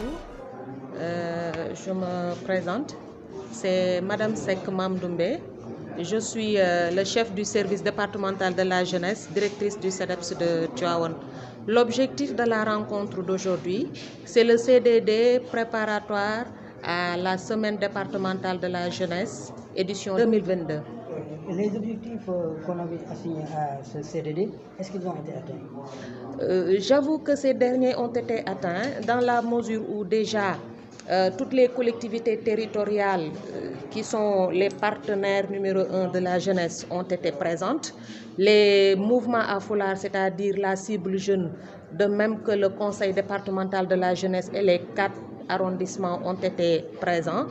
beaucoup. Je me présente. C'est Madame Sek Mamdoumbe. Je suis le chef du service départemental de la jeunesse, directrice du CEDEPS de Tivaouane. L'objectif de la rencontre d'aujourd'hui, c'est le CDD préparatoire à la semaine départementale de la jeunesse, édition 2022. Les objectifs qu'on avait assignés à ce CDD, est-ce qu'ils ont été atteints? J'avoue que ces derniers ont été atteints dans la mesure où déjà toutes les collectivités territoriales qui sont les partenaires numéro 1 de la jeunesse ont été présentes. Les mouvements à foulard, c'est-à-dire la cible jeune, de même que le conseil départemental de la jeunesse et les 4 arrondissements ont été présents.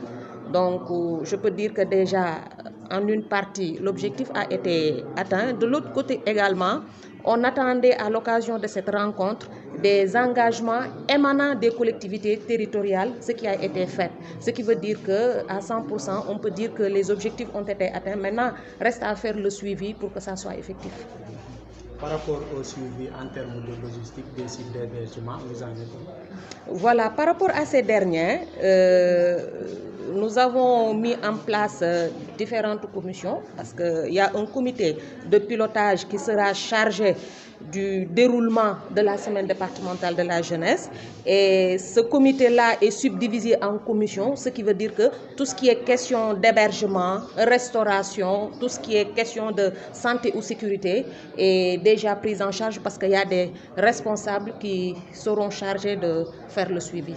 Donc je peux dire que déjà en une partie l'objectif a été atteint. De l'autre côté également, on attendait à l'occasion de cette rencontre des engagements émanant des collectivités territoriales, ce qui a été fait. Ce qui veut dire qu'à 100%, on peut dire que les objectifs ont été atteints. Maintenant, reste à faire le suivi pour que ça soit effectif. Par rapport au suivi en termes de logistique des sites d'hébergement, vous en êtes où? Voilà, par rapport à ces derniers, nous avons mis en place différentes commissions parce qu'il y a un comité de pilotage qui sera chargé du déroulement de la semaine départementale de la jeunesse, et ce comité-là est subdivisé en commissions, ce qui veut dire que tout ce qui est question d'hébergement, restauration, tout ce qui est question de santé ou sécurité est déjà pris en charge parce qu'il y a des responsables qui seront chargés de faire le suivi.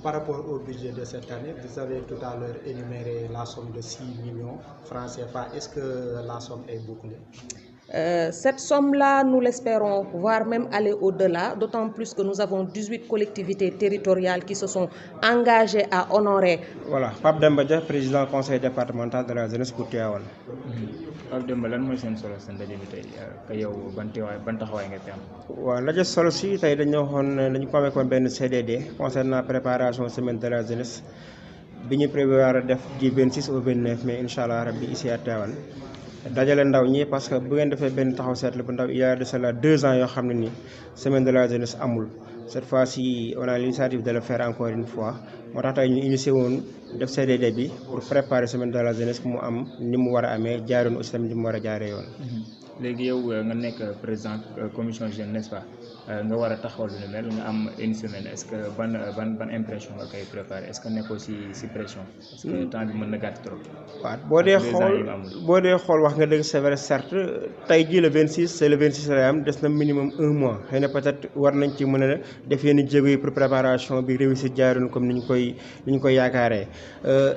Par rapport au budget de cette année, vous avez tout à l'heure énuméré la somme de 6 millions francs CFA. Est-ce que la somme est bouclée? Cette somme-là, nous l'espérons, voire même aller au-delà, d'autant plus que nous avons 18 collectivités territoriales qui se sont engagées à honorer. Voilà, Pape Demba Dia, président conseil départemental de la jeunesse pour Tivaouane. Pape Demba, lan mooy seen solo seen ndaje bi tey ka yow ban taxawaay nga fi am. waaw ndaje solo si tey dañu waxoon dañu ko amee kon benn CDD concernant préparation semaine de la jeunesse bi ñu prévoir def du 26 au 29 mai incha allah rabbi ici à Tivaouane. dajale ndaw ñi parce que bu ngeen defee benn taxaw seetlu bu ndaw il y a de cela 2 ans yoo xam ne nii semaine de la jeunesse amul cette fois-ci on a l'initiative de le faire encore une fois moo tax tey ñu initié woon def CDD bi pour préparer semaine de la jeunesse mu am ni mu war a amee jaaroon aussi tamit ni mu war a jaaree yoon. léegi yow nga nekk président commission jeune n'est-ce pas nga war a taxawal lu mel nga am une semaine est-ce que ban impression nga koy préparer est-ce que nekkoo si pression. parce que temps bi mën na gàtt trop. waaw boo dee xool wax nga dëgg c'est vrai certes tey jii le 26 c'est le 26 lay am des na minimum 1 mois xëy na peut-être war nañ ci mën a def yenn jéego yi pour préparation bi réussir jaaroon comme ni ñu koy yaakaaree.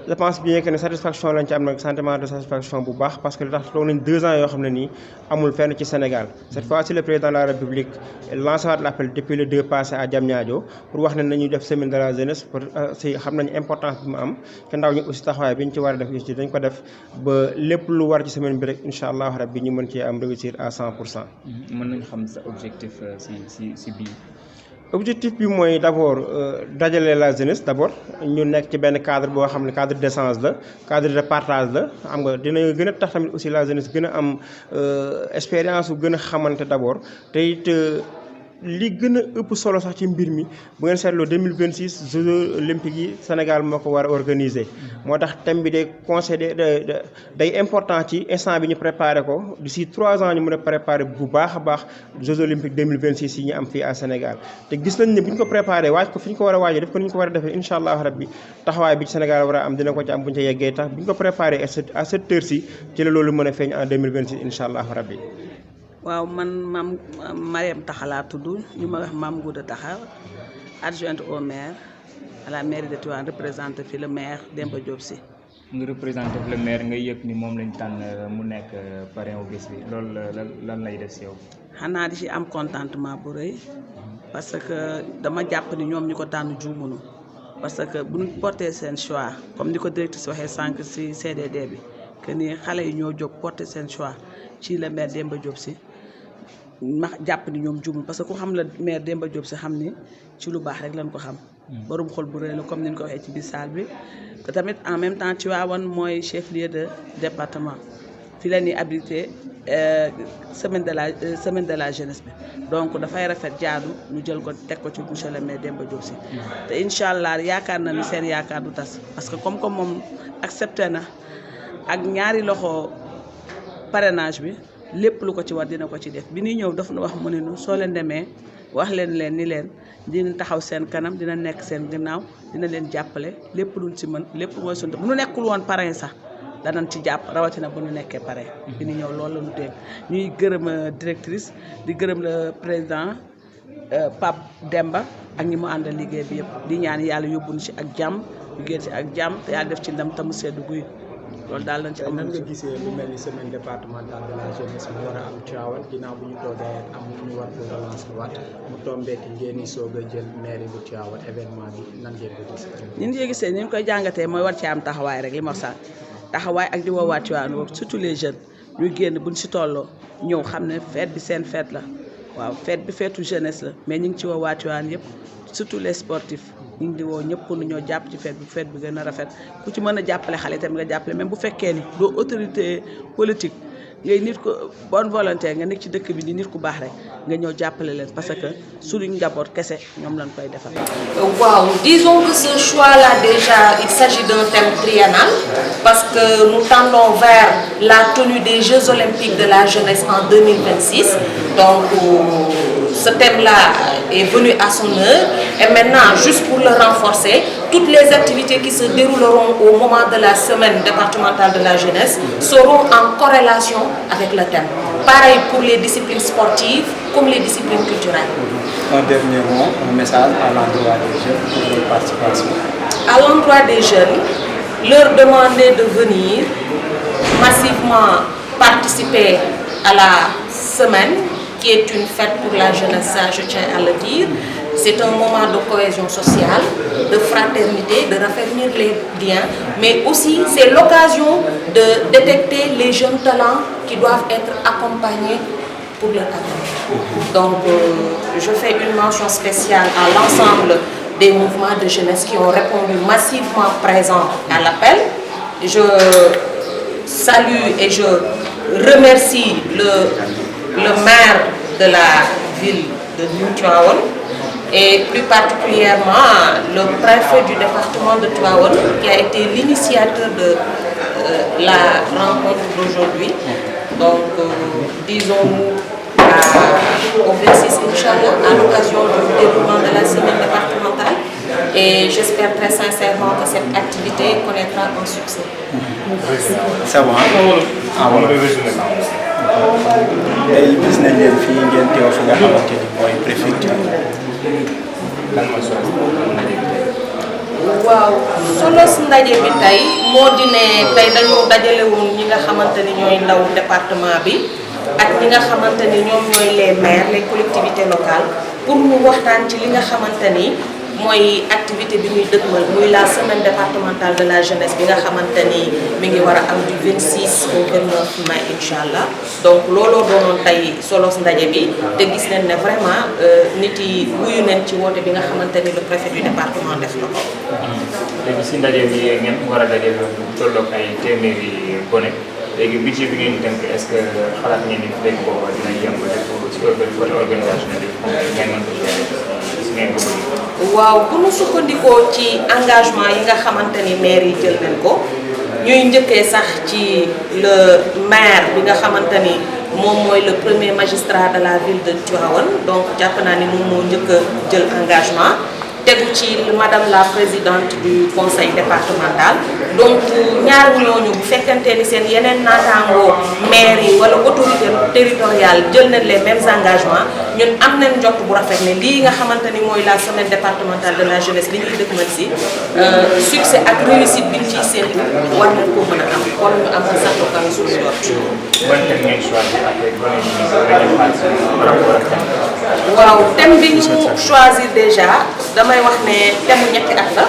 je pense bien que ne satisfaction lañ ci am nag sentiment de satisfaction bu baax parce que li tax toog nañ 2 ans yoo xam ne nii amul fenn ci Sénégal. Cette fois-ci le président de la République lancé waat l'appel depuis le 2 passé à Diamniadio pour wax ne nañu def semaine de la jeunesse pour si xam nañu importance bi mu am te ndaw ñi aussi taxawaay bi ñu ci war a def aussi dañ ko def ba lépp lu war ci semaine bi rek incha allah rabbi ñu mën cee am réussir à 100%. mën nañu xam sa objectif si bii. objectif bi mooy d'abord dajale la jeunesse d'abord ñu nekk ci benn cadre boo xam ne cadre d'échange la cadre de partage la xam nga dina gën a tax tamit aussi la jeunesse gën a am expérience bu gën a xamante d'abord te it li gën a ëpp solo sax ci mbir mi bu ngeen seetloo 2026 Jeux olympiques yi Sénégal moo ko war a organiser moo tax thème bi day important ci instant bi ñu préparé ko d'ici 3 ans ñu mën a préparer bu baax a baax Jeux olympiques 2026 yi ñu am fii à Sénégal te gis nañ ne bu ñu ko préparé waaj ko fi ñu ko war a waajee def ko ni ñu ko war a defee incha allah rabbi taxawaay bi ci Sénégal war a am dina ko ci am bu ñu ca yeggee tax bu ñu ko préparé à cette heure-ci ci la loolu mën a feeñ en 2026 incha allah rabbi. waaw man maam Mariam Taxa laa tudd ñu ma wax maam Ngouda Taxa adjointe au maire à la mairie de Tivaouane représente fi le maire Demba Diop Sy. nga représenté le maire nga yëg ni moom lañ tànn mu nekk parrain wu bés bi loolu lan lay def si yow. xanaa di ci am contentement bu rëy parce que dama jàpp ni ñoom ñu ko tànn juumunu parce que bu ñu porté seen choix comme ni ko directrice waxee sànq si CDD bi que ni xale yi ñoo jóg porté seen choix ci le maire Demba Diop Sy. ma jàpp ni ñoom juumul parce que ku xam la maire Demba Diop Sy xam ni ci lu baax rek lañ ko xam. borom xol bu rëy la comme ni ñu ko waxee ci biir salle bi te tamit en même temps Tivaouane mooy chef lieu de département fi la ñuy habilité semaine de la jeunesse bi donc dafay rafet jaadu ñu jël ko teg ko ci monsieur le maire Demba Diop Sy te incha allah yaakaar na ni seen yaakaar du tas parce que comme moom accepté na ak ñaari loxo parrainage bi lépp lu ko ci war dina ko ci def bi ñuy ñëw daf na wax mu ne nu soo leen demee wax leen ni leen dina taxaw seen kanam dina nekk seen ginnaaw dina leen jàppale lépp luñ ci mën lépp mooy suñu bu ñu nekkul woon parrain sax danañ ci jàpp rawatina bu ñu nekkee parrain bi ñu ñëw loolu la ñu dégg ñuy gërëm directrice di gërëm le président Pape Demba ak ñi mu àndal liggéey bi yëpp di ñaan yàlla yóbbuñu ci ak jàmm ñu génn ci ak jàmm te yàlla def ci ndam tamu seddu guy loolu daal lañ ci am. nan nga gisee lu mel ni semaine départementale de la jeunesse mu war a am Tivaouane ginnaaw bu ñu toogee am ñu war ko relancer waat mu tombeek ngeen di soog a jël mairie bu Tivaouane événement bi nan ngeen ko gisee. ñun ñoo gisee ni ñu koy jàngatee mooy war ci am taxawaay rek li ma wax sax taxawaay ak di woowaat Tivaouane boobu surtout les jeunes ñu génn buñ si tolloo ñëw xam ne fête bi seen fête la waaw fête bi feetu jeunesse la mais ñu ngi ci woowaat Tivaouane yëpp surtout les sportifs. ñu ngi di woo ñëpp nu ñoo jàpp ci fête bi gën a rafet ku ci mën a jàppale xale tamit nga jàppale même bu fekkee ni doo autorité politique ngay nit ko bonne volonté nga nekk ci dëkk bi di nit ku baax rek nga ñëw jàppale leen parce que suñu njaboot kese ñoom lañ koy defal. Waaw, disons que ce choix-là déjà il s'agit d'un thème triennal parce que nous tendons vers la tenue des Jeux olympiques de la jeunesse en 2026 donc ce thème-là est venu à son heure et maintenant juste pour le renforcer toutes les activités qui se dérouleront au moment de la semaine départementale de la jeunesse seront en corrélation avec le thème. Pareil pour les disciplines sportives comme les disciplines culturelles. Un dernier mot, un message à l'endroit des jeunes pour leur participation. À l'endroit des jeunes, leur demander de venir massivement participer à la semaine qui est une fête pour la jeunesse, ça je tiens à le dire. C'est un moment de cohésion sociale, de fraternité, de raffermir les liens, mais aussi c'est l'occasion de détecter les jeunes talents qui doivent être accompagnés pour leur avenir. Donc je fais une mention spéciale à l'ensemble des mouvements de jeunesse qui ont répondu massivement présents à l'appel. Je salue et je remercie le maire de la ville de Tivaouane et plus particulièrement le préfet du département de Tivaouane qui a été l'initiateur de la rencontre d'aujourd'hui. Donc disons-nous au 26 Inch'Allah à l'occasion du déroulement de la semaine départementale et j'espère très sincèrement que cette activité connaîtra un succès. C'est bon. tey gis nañ leen fii ngeen teew fi nga xamante ni mooy préfecture. waaw solo si ndaje bi tey moo di ne tey dañoo dajale woon ñi nga xamante ni ñooy ndaw département bi ak ñi nga xamante ni ñoom ñooy les maires les collectivités locales pour ñu waxtaan ci li nga xamante ni mooy activité bi ñuy dëgmal muy la semaine départementale de la jeunesse bi nga xamante ni mi ngi war a am du 26 au 29 mai incha allah donc looloo doonoon tey solo ndaje bi te gis nañ ne vraiment nit yi wuyu nañ ci woote bi nga xamante ni le préfet du département def na ko. léegi si ndaje bi ngeen war a daje lu tolloog ay téeméeri gone léegi budget bi ngeen di tënk est-ce que xalaat ngeen ni fekk boobu dina yemb rek ci organisation bi ngeen mën ko gérer si ngeen ko bëgg. waaw bu ñu sukkandikoo ci engagement yi nga xamante ni maire yi jël nañ ko ñuy njëkkee sax ci le maire bi nga xamante ni moom mooy le premier magistrat de la ville de Tivaouane donc jàpp naa ni moom moo njëkk a jël engagement tegu ci madame la présidente du conseil départemental donc ñaar ñooñu bu fekkante ni seen yeneen naataangoo maire yi wala autorité territoriale jël nañ les mêmes engagements ñun am nañ njort bu rafet ne lii nga xamante ni mooy la semaine départementale de la jeunesse li ñuy dëgmal si succès ak réussite bi ñu ciy séntu war nañ ko mën a am war ñu am sax lu kawe suñu njort. ban thème ngeen choisir ak gone yi dañu xaalis par rapport ak thème. waaw thème bi ñu choisir déjà damay wax ne thème ñetti at la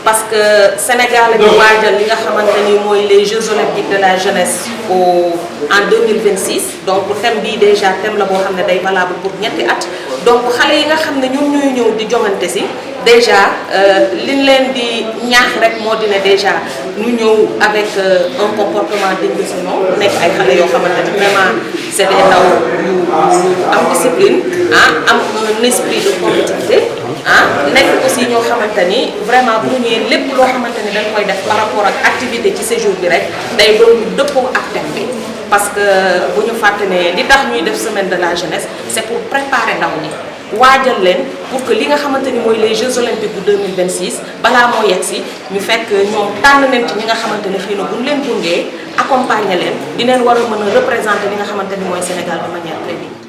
parce que Sénégal la ñu waajal li nga xamante ni mooy les Jeux olympiques de la jeunesse en 2026 donc thème bii déjà thème la boo xam ne day valable pour ñetti at donc xale yi nga xam ne ñoom ñooy ñëw di jongante si déjà liñ leen di ñaax rek moo di ne déjà ñu ñëw avec un comportement digne de ce nom nekk ay xale yoo xamante ne vraiment c'est des ndaw yu am discipline am un esprit de compétitivité nekk aussi ñoo xamante ni vraiment bu ñu ñëwee lépp loo xamante ni dañ koy def par rapport ak activité ci séjour bi rek day doon dëppoo ak thème bi parce que bu ñu fàtte ne li tax ñuy def semaine de la jeunesse c'est pour préparer ndaw ñi waajal leen pour que li nga xamante ni mooy les Jeux olympiques bu 2026 balaa moo yegg si ñu fekk ñoom tànn leen ci ñi nga xamante ne xëy na bu ñu leen gungee accompagner leen di leen war a mën a représenter li nga xamante ni mooy Sénégal de manière très bien.